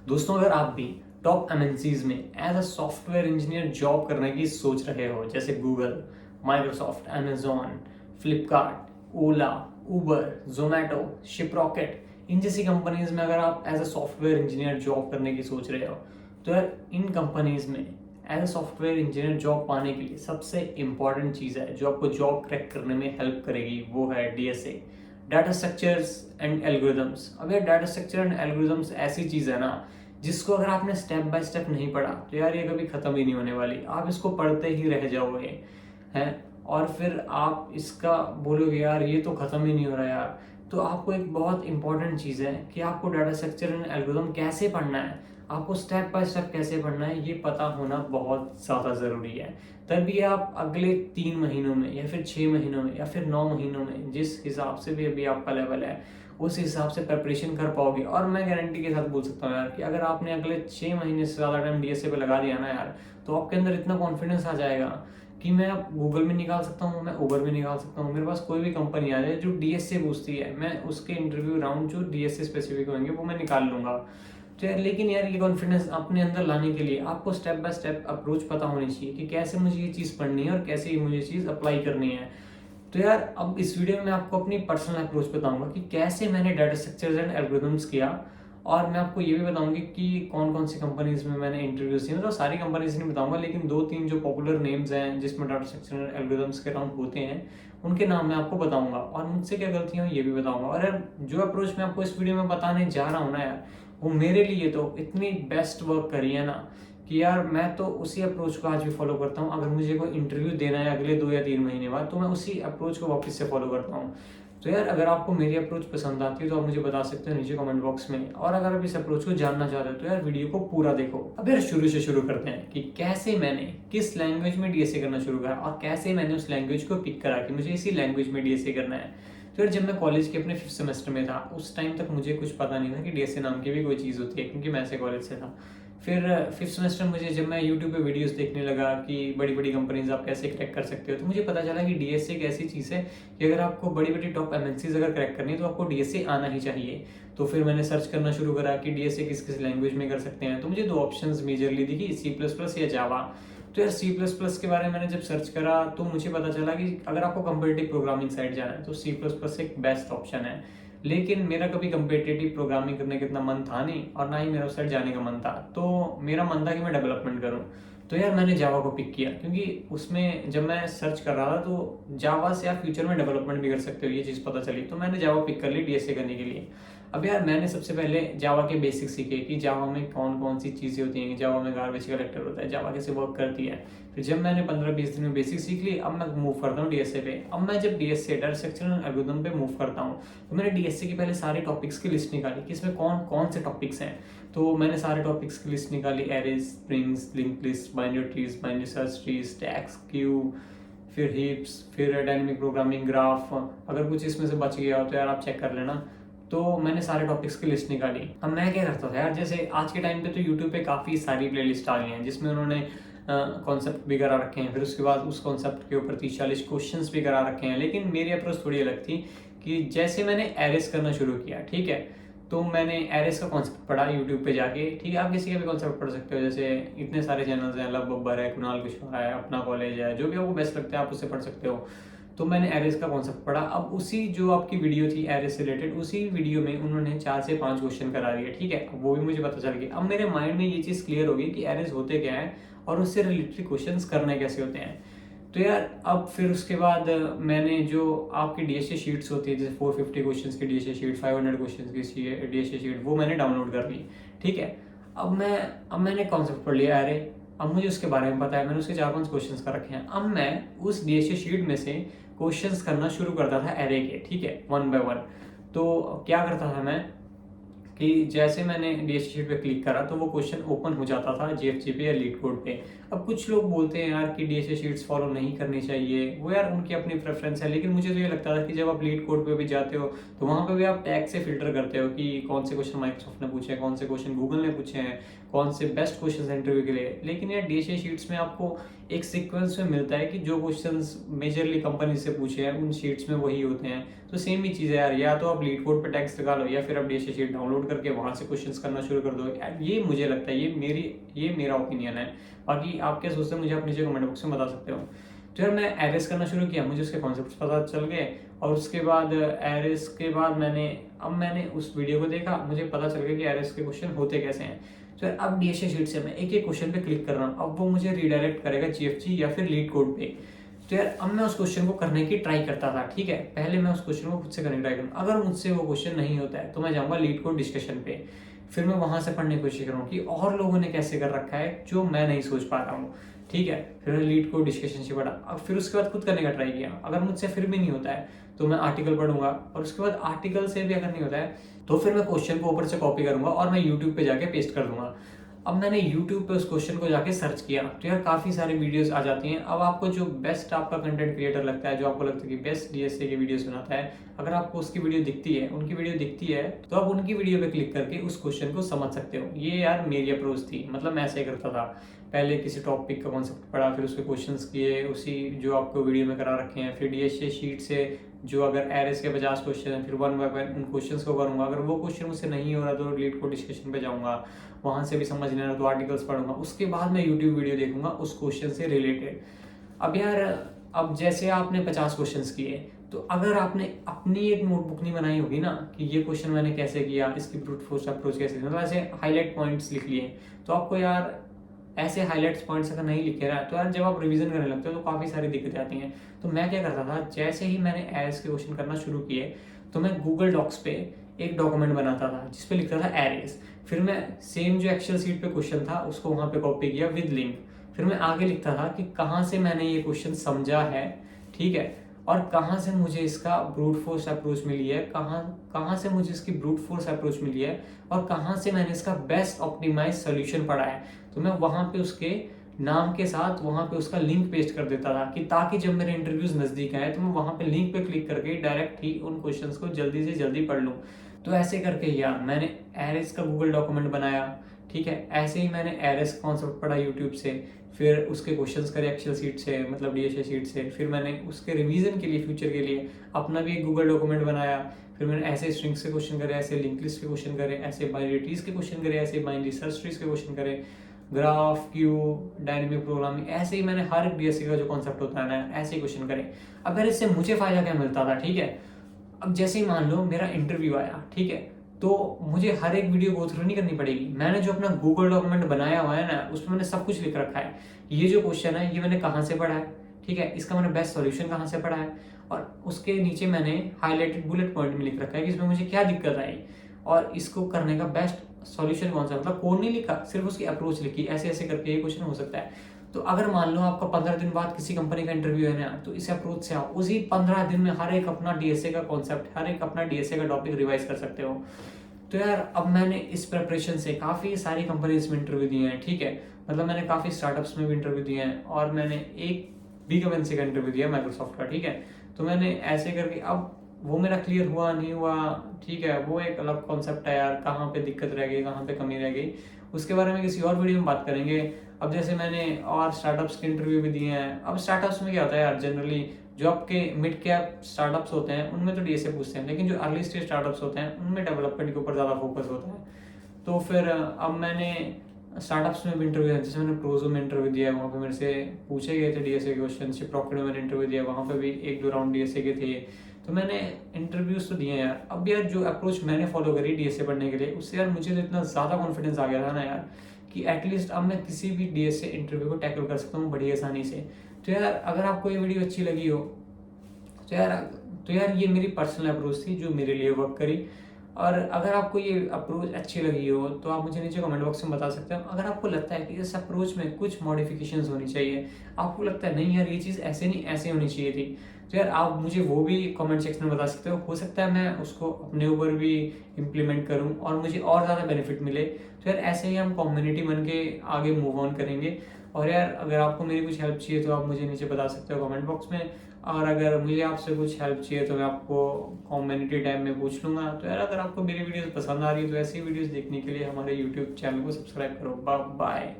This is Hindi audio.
दोस्तों, अगर आप भी टॉप एमएनसीज में as a software engineer job करने की सोच रहे हो, जैसे Google, Microsoft, Amazon, Flipkart, Ola, Uber, Zomato, Shiprocket, इन जैसी कंपनीज में अगर आप as a software engineer job करने की सोच रहे हो, तो यार इन कंपनीज में as a software engineer job पाने के लिए सबसे इंपॉर्टेंट चीज़ है जो आपको जॉब क्रैक करने में हेल्प करेगी, वो है DSA, data structures and algorithms. अब यार डाटा स्ट्रक्चर एंड एल्गोरिदम्स ऐसी चीज़ है ना जिसको अगर आपने स्टेप बाय स्टेप नहीं पढ़ा तो यार ये कभी ख़त्म ही नहीं होने वाली। आप इसको पढ़ते ही रह जाओगे हैं, और फिर आप इसका बोलोगे यार ये तो ख़त्म ही नहीं हो रहा यार। तो आपको एक बहुत इंपॉर्टेंट चीज़ है कि आपको डाटा स्ट्रक्चर एंड एल्गोरिदम कैसे पढ़ना है, आपको स्टेप बाय स्टेप कैसे पढ़ना है, ये पता होना बहुत ज़्यादा ज़रूरी है। तभी आप अगले 3 महीनों में या फिर 6 महीनों में या फिर 9 महीनों में, जिस हिसाब से भी अभी आपका लेवल है, उस हिसाब से प्रिपरेशन कर पाओगे। और मैं गारंटी के साथ बोल सकता हूँ यार कि अगर आपने अगले 6 महीने से ज़्यादा टाइम डीएसए पे लगा दिया ना यार, तो आपके अंदर इतना कॉन्फिडेंस आ जाएगा कि मैं अब गूगल में निकाल सकता हूँ, मैं उबर में निकाल सकता हूँ। मेरे पास कोई भी कंपनी आ जाए जो डीएसए पूछती है, मैं उसके इंटरव्यू राउंड जो डीएसए स्पेसिफिक होंगे वो मैं निकाल लूंगा। तो यार लेकिन यार ये कॉन्फिडेंस अपने अंदर लाने के लिए आपको स्टेप बाय स्टेप अप्रोच पता होनी चाहिए कि कैसे मुझे ये चीज़ पढ़नी है और कैसे मुझे ये चीज़ अप्लाई करनी है। तो यार अब इस वीडियो में मैं आपको अपनी पर्सनल अप्रोच बताऊंगा कि कैसे मैंने डाटा स्ट्रक्चर्स एंड एल्गोरिथम्स किया, और मैं आपको ये भी बताऊंगी कि कौन कौन सी कंपनीज में मैंने इंटरव्यूज दिए। मतलब सारी कंपनीज नहीं बताऊंगा, लेकिन 2-3 जो पॉपुलर नेम्स हैं जिसमें डाटा स्ट्रक्चर एंड एल्गोरिथम्स के राउंड होते हैं, उनके नाम मैं आपको बताऊंगा और मुझसे क्या गलतियां हुई ये भी बताऊंगा। और यार जो अप्रोच मैं आपको इस वीडियो में बताने जा रहा हूँ ना यार, वो मेरे लिए तो इतनी बेस्ट वर्क करी है ना कि यार मैं तो उसी अप्रोच को आज भी फॉलो करता हूँ। अगर मुझे कोई इंटरव्यू देना है अगले 2 या 3 महीने बाद, तो मैं उसी अप्रोच को वापस से फॉलो करता हूँ। तो यार अगर आपको मेरी अप्रोच पसंद आती है तो आप मुझे बता सकते हो नीचे कमेंट बॉक्स में, और अगर आप इस अप्रोच को जानना चाहते हो तो यार वीडियो को पूरा देखो। अब यार शुरू से शुरू करते हैं कि कैसे मैंने किस लैंग्वेज में डीएसए करना शुरू करा और कैसे मैंने उस लैंग्वेज को पिक करा कि मुझे इसी लैंग्वेज में डीएसए करना है। तो यार जब मैं कॉलेज के अपने 5th सेमेस्टर में था, उस टाइम तक मुझे कुछ पता नहीं था कि डीएसए नाम की भी कोई चीज़ होती है, क्योंकि मैं ऐसे कॉलेज से था। फिर 5th सेमेस्टर मुझे जब मैं यूट्यूब पे वीडियोस देखने लगा कि बड़ी बड़ी कंपनीज आप कैसे क्रैक कर सकते हो, तो मुझे पता चला कि डीएसए एक ऐसी चीज़ है कि अगर आपको बड़ी बड़ी टॉप एमएनसीज अगर क्रैक करनी है तो आपको डीएसए आना ही चाहिए। तो फिर मैंने सर्च करना शुरू करा कि डीएसए किस किस लैंग्वेज में कर सकते हैं। तो मुझे 2 ऑप्शंस मेजरली दिखी, C++ या जावा। तो यार C++ के बारे में मैंने जब सर्च करा तो मुझे पता चला कि अगर आपको कंपेटिटिव प्रोग्रामिंग साइड जाना है तो C++ एक बेस्ट ऑप्शन है। लेकिन मेरा कभी कंपेटिटिव प्रोग्रामिंग करने का इतना मन था नहीं, और ना ही मेरा उस साइड जाने का मन था। तो मेरा मन था कि मैं डेवलपमेंट करूं। तो यार मैंने जावा को पिक किया, क्योंकि उसमें जब मैं सर्च कर रहा था तो जावा से आप फ्यूचर में डेवलपमेंट भी कर सकते हो, ये चीज़ पता चली। तो मैंने जावा पिक कर ली डीएसए करने के लिए। अब यार मैंने सबसे पहले जावा के बेसिक्स सीखे कि जावा में कौन कौन सी चीज़ें होती हैं, जावा में गार्बेज कलेक्टर होता है, जावा कैसे वर्क करती है। फिर जब मैंने 15-20 दिन में बेसिक सीख ली, अब मैं मूव करता हूँ डीएसए पे। अब मैं जब DSA data structure and algorithm पे मूव करता हूँ, तो मैंने डीएसए की पहले सारे टॉपिक्स की लिस्ट निकाली कि इसमें कौन कौन से टॉपिक्स हैं। तो मैंने सारे टॉपिक्स की लिस्ट निकाली, arrays, strings, link list, binary trees, binary search trees, stacks, Q, फिर हीप्स, फिर डायनेमिक प्रोग्रामिंग, ग्राफ। अगर कुछ इसमें से बच गया हो तो यार आप चेक कर लेना। तो मैंने सारे टॉपिक्स की लिस्ट निकाली। अब मैं क्या करता था यार, जैसे आज के टाइम पे तो यूट्यूब पे काफ़ी सारी प्लेलिस्ट आ गई हैं जिसमें उन्होंने कॉन्सेप्ट भी करा रखे हैं, फिर उसके बाद उस कॉन्सेप्ट के ऊपर 30-40 क्वेश्चंस भी करा रखे हैं। लेकिन मेरी अप्रोच थोड़ी अलग थी कि जैसे मैंने एरेस करना शुरू किया, ठीक है, तो मैंने एरेस का कॉन्सेप्ट पढ़ा यूट्यूब पे जाके। ठीक है, आप किसी का भी कॉन्सेप्ट पढ़ सकते हो, जैसे इतने सारे चैनल्स हैं, लव बब्बर है, कुणाल कुशवाहा है, अपना कॉलेज है, जो भी आपको बेस्ट लगता है आप उससे पढ़ सकते हो। तो मैंने एरेस का कॉन्सेप्ट पढ़ा। अब उसी जो आपकी वीडियो थी एरेस से रिलेटेड, उसी वीडियो में उन्होंने 4 से 5 क्वेश्चन करा दिए, ठीक है, वो भी मुझे पता चल गया। अब मेरे माइंड में ये चीज़ क्लियर हो गई कि एरेस होते क्या है और उससे रिलेटेड क्वेश्चंस करने कैसे होते हैं। तो यार अब फिर उसके बाद मैंने जो आपकी डीएसए शीट्स होती है, जैसे 450 क्वेश्चंस की डीएसए शीट, 500 क्वेश्चंस की डीएसए शीट, वो मैंने डाउनलोड कर ली, ठीक है। अब मैंने कॉन्सेप्ट पढ़ लिया, अरे अब मुझे उसके बारे में पता है, मैंने उसके 4-5 क्वेश्चंस कर रखे हैं। अब मैं उस डीएसए शीट में से क्वेश्चंस करना शुरू करता था एरे के, ठीक है, 1 बाय 1। तो क्या करता था मैं कि जैसे मैंने डीएसए शीट पे क्लिक करा तो वो क्वेश्चन ओपन हो जाता था जीएफजी पे या लीड कोड पे। अब कुछ लोग बोलते हैं यार कि डीएसए शीट्स फॉलो नहीं करनी चाहिए, वो यार उनकी अपनी प्रेफरेंस है। लेकिन मुझे तो ये लगता था कि जब आप लीड कोड पे भी जाते हो तो वहाँ पे भी आप टैग से फिल्टर करते हो कि कौन से क्वेश्चन माइक्रोसॉफ्ट ने पूछे हैं, कौन से क्वेश्चन गूगल ने पूछे हैं, कौन से बेस्ट क्वेश्चन इंटरव्यू के लिए। लेकिन यार डीएसए शीट्स में आपको एक सीक्वेंस में मिलता है कि जो क्वेश्चंस मेजरली कंपनी से पूछे हैं उन शीट्स में वही होते हैं। तो सेम ही चीज़ है यार, या तो आप लीड कोड पे टेक्स्ट लगा लो या फिर आप डीएसए शीट डाउनलोड करके वहाँ से क्वेश्चंस करना शुरू कर दो। ये मुझे लगता है, ये मेरा ओपिनियन है। बाकी आप क्या सोचते हैं मुझे आप नीचे कमेंट बॉक्स में बता सकते हो। तो यार मैं एरेस करना शुरू किया, मुझे उसके कॉन्सेप्ट्स पता चल गए और उसके बाद एरेस के बाद मैंने उस वीडियो को देखा, मुझे पता चल गया कि एरेस के क्वेश्चन होते कैसे हैं। तो यार अब डीएसए शीट से मैं एक एक क्वेश्चन पे क्लिक कर रहा हूँ, अब वो मुझे रीडायरेक्ट करेगा जीएफजी या फिर लीड कोड पे। तो यार अब मैं उस क्वेश्चन को करने की ट्राई करता था, ठीक है, पहले मैं उस क्वेश्चन को खुद से करने की ट्राई करूँ, अगर मुझसे वो क्वेश्चन नहीं होता है तो मैं जाऊँगा लीड कोड डिस्कशन पे, फिर मैं वहां से पढ़ने की कोशिश करूँ कि और लोगों ने कैसे कर रखा है जो मैं नहीं सोच पा रहा हूँ, ठीक है। फिर मैं लीड कोड डिस्कशन से पढ़ा, अब फिर उसके बाद खुद करने का ट्राई किया, अगर मुझसे फिर भी नहीं होता है तो मैं आर्टिकल पढ़ूंगा, और उसके बाद आर्टिकल से भी अगर नहीं होता है तो फिर मैं क्वेश्चन को ऊपर से कॉपी करूंगा और मैं यूट्यूब पे जाके पेस्ट कर दूंगा। अब मैंने YouTube पे उस क्वेश्चन को जाके सर्च किया तो यार काफ़ी सारी वीडियोस आ जाती हैं। अब आपको जो बेस्ट आपका कंटेंट क्रिएटर लगता है, जो आपको लगता है कि बेस्ट डीएसए की वीडियोस बनाता है, अगर आपको उसकी वीडियो दिखती है, उनकी वीडियो दिखती है, तो आप उनकी वीडियो पे क्लिक करके उस क्वेश्चन को समझ सकते हो। ये यार मेरी अप्रोच थी, मतलब मैं ऐसे ही करता था, पहले किसी टॉपिक का कॉन्सेप्ट पढ़ा, फिर उसके क्वेश्चंस किए उसी जो आपको वीडियो में करा रखे हैं, फिर डीएसए शीट से जो अगर एरेस के 50 क्वेश्चन है फिर वन बाय वन उन क्वेश्चंस को करूंगा, अगर वो क्वेश्चन मुझसे नहीं हो रहा तो लीड कोड डिस्कशन पे जाऊंगा, वहां से भी समझ नहीं आ रहा तो आर्टिकल्स पढ़ूंगा, उसके बाद मैं यूट्यूब वीडियो देखूंगा उस क्वेश्चन से रिलेटेड। अब यार अब जैसे आपने 50 क्वेश्चंस किए, तो अगर आपने अपनी एक नोटबुक नहीं बनाई होगी ना कि ये क्वेश्चन मैंने कैसे किया, इसकी ब्रूट फोर्स अप्रोच कैसे, मतलब ऐसे हाईलाइट पॉइंट्स लिख लिए, तो आपको यार ऐसे हाईलाइट्स पॉइंट्स अगर नहीं लिखे रहा तो यार जब आप रिवीजन करने लगते हो तो काफ़ी सारी दिक्कतें आती हैं। तो मैं क्या करता था, जैसे ही मैंने एरेस के क्वेश्चन करना शुरू किए तो मैं गूगल डॉक्स पे एक डॉक्यूमेंट बनाता था जिसपे लिखता था एरेस, फिर मैं सेम जो एक्सेल सीट पे क्वेश्चन था उसको वहाँ पे कॉपी किया विद लिंक, फिर मैं आगे लिखता था कि कहाँ से मैंने ये क्वेश्चन समझा है, ठीक है, और कहाँ से मुझे इसका ब्रूट फोर्स अप्रोच मिली है, कहाँ से मुझे इसकी ब्रूट फोर्स अप्रोच मिली है, और कहाँ से मैंने इसका बेस्ट ऑप्टिमाइज सोल्यूशन पढ़ा है। तो मैं वहाँ पे उसके नाम के साथ वहाँ पे उसका लिंक पेस्ट कर देता था कि ताकि जब मेरे इंटरव्यूज नज़दीक आए तो मैं वहाँ पे लिंक पे क्लिक करके डायरेक्ट ही उन क्वेश्चंस को जल्दी से जल्दी पढ़ लूँ। तो ऐसे करके यार मैंने एरेस का गूगल डॉक्यूमेंट बनाया, ठीक है, ऐसे ही मैंने एरेस कॉन्सेप्ट पढ़ा यूट्यूब से, फिर उसके क्वेश्चंस करे एक्सेल सीट से, मतलब डीएसए शीट से, फिर मैंने उसके रिवीजन के लिए फ्यूचर के लिए अपना भी एक गूगल डॉक्यूमेंट बनाया, फिर मैंने ऐसे स्ट्रिंग्स के क्वेश्चन करे, ऐसे लिंक लिस्ट के क्वेश्चन करे, ऐसे बाइनरी ट्रीज के क्वेश्चन करे, ऐसे बाइनरी सर्च ट्रीज के क्वेश्चन करे, ग्राफ, क्यूब, डायनेमिक प्रोग्रामिंग, ऐसे ही मैंने हर एक डीएसए का जो कॉन्सेप्ट होता है ना ऐसे ही क्वेश्चन करे। अब यार इससे मुझे फायदा क्या मिलता था, ठीक है, अब जैसे ही मान लो मेरा इंटरव्यू आया, ठीक है, तो मुझे हर एक वीडियो गो थ्रू नहीं करनी पड़ेगी, मैंने जो अपना गूगल डॉक्यूमेंट बनाया हुआ है ना उसमें मैंने सब कुछ लिख रखा है, ये जो क्वेश्चन है ये मैंने कहाँ से पढ़ा है, ठीक है, इसका मैंने बेस्ट सॉल्यूशन कहाँ से पढ़ा है, और उसके नीचे मैंने हाईलाइटेड बुलेट पॉइंट में लिख रखा है कि इसमें मुझे क्या दिक्कत आई और इसको करने का बेस्ट सॉल्यूशन कौन सा, मतलब कोड नहीं लिखा, सिर्फ उसकी अप्रोच लिखी, ऐसे ऐसे करके ये क्वेश्चन हो सकता है। तो अगर मान लो आपका 15 दिन बाद किसी कंपनी का इंटरव्यू है ना, तो इस अप्रोच से आप उसी 15 दिन में हर एक अपना डीएसए का कॉन्सेप्ट, हर एक अपना डीएसए का टॉपिक रिवाइज कर सकते हो। तो यार अब मैंने इस प्रिपरेशन से काफ़ी सारी कंपनीज में इंटरव्यू दिए हैं, ठीक है, मतलब मैंने काफ़ी स्टार्टअप्स में भी इंटरव्यू दिए हैं और मैंने एक बिग एमएनसी का इंटरव्यू दिया माइक्रोसॉफ्ट का, ठीक है। तो मैंने ऐसे करके, अब वो मेरा क्लियर हुआ नहीं हुआ, ठीक है, वो एक अलग कॉन्सेप्ट है यार, कहाँ पे दिक्कत रह गई, कहाँ पे कमी रह गई, उसके बारे में किसी और वीडियो में बात करेंगे। अब जैसे मैंने और स्टार्टअप्स के इंटरव्यू भी दिए हैं। अब स्टार्टअप्स में क्या होता है यार, जनरली जो आपके मिड कैप स्टार्टअप्स होते हैं उनमें तो डीएसए पूछते हैं, लेकिन जो अर्ली स्टेज स्टार्टअप्स होते हैं उनमें डेवलपमेंट के ऊपर ज़्यादा फोकस होता है। तो फिर अब मैंने स्टार्टअप्स में भी इंटरव्यू दिया, जैसे मैंने प्रोजो में इंटरव्यू दिया, वहाँ पे मेरे से पूछे गए थे डीएसए के क्वेश्चन, शिपरॉकेट में मैंने इंटरव्यू दिया, वहाँ पे भी 1-2 राउंड डीएसए के थे। तो मैंने इंटरव्यूज तो दिए यार। अब यार जो अप्रोच मैंने फॉलो करी डीएसए पढ़ने के लिए, उससे यार मुझे तो इतना ज़्यादा कॉन्फिडेंस आ गया था ना यार कि एटलीस्ट अब मैं किसी भी डीएसए इंटरव्यू को टैकल कर सकता हूँ बड़ी आसानी से। तो यार अगर आपको ये वीडियो अच्छी लगी हो तो यार ये मेरी पर्सनल अप्रोच थी जो मेरे लिए वर्क करी। और अगर आपको ये अप्रोच अच्छी लगी हो तो आप मुझे नीचे कमेंट बॉक्स में बता सकते हो। अगर आपको लगता है कि इस अप्रोच में कुछ मॉडिफिकेशंस होनी चाहिए, आपको लगता है नहीं यार ये चीज़ ऐसे नहीं ऐसे होनी चाहिए थी, तो यार आप मुझे वो भी कमेंट सेक्शन में बता सकते हो सकता है मैं उसको अपने ऊपर भी इम्प्लीमेंट करूँ और मुझे और ज़्यादा बेनिफिट मिले। तो यार ऐसे ही हम कम्युनिटी बन के आगे मूव ऑन करेंगे। और यार अगर आपको मेरी कुछ हेल्प चाहिए तो आप मुझे नीचे बता सकते हो कमेंट बॉक्स में, और अगर मुझे आपसे कुछ हेल्प चाहिए तो मैं आपको कम्युनिटी टाइम में पूछ लूँगा। तो यार अगर आपको मेरी वीडियोस पसंद आ रही है तो ऐसी वीडियोस देखने के लिए हमारे यूट्यूब चैनल को सब्सक्राइब करो। बाय।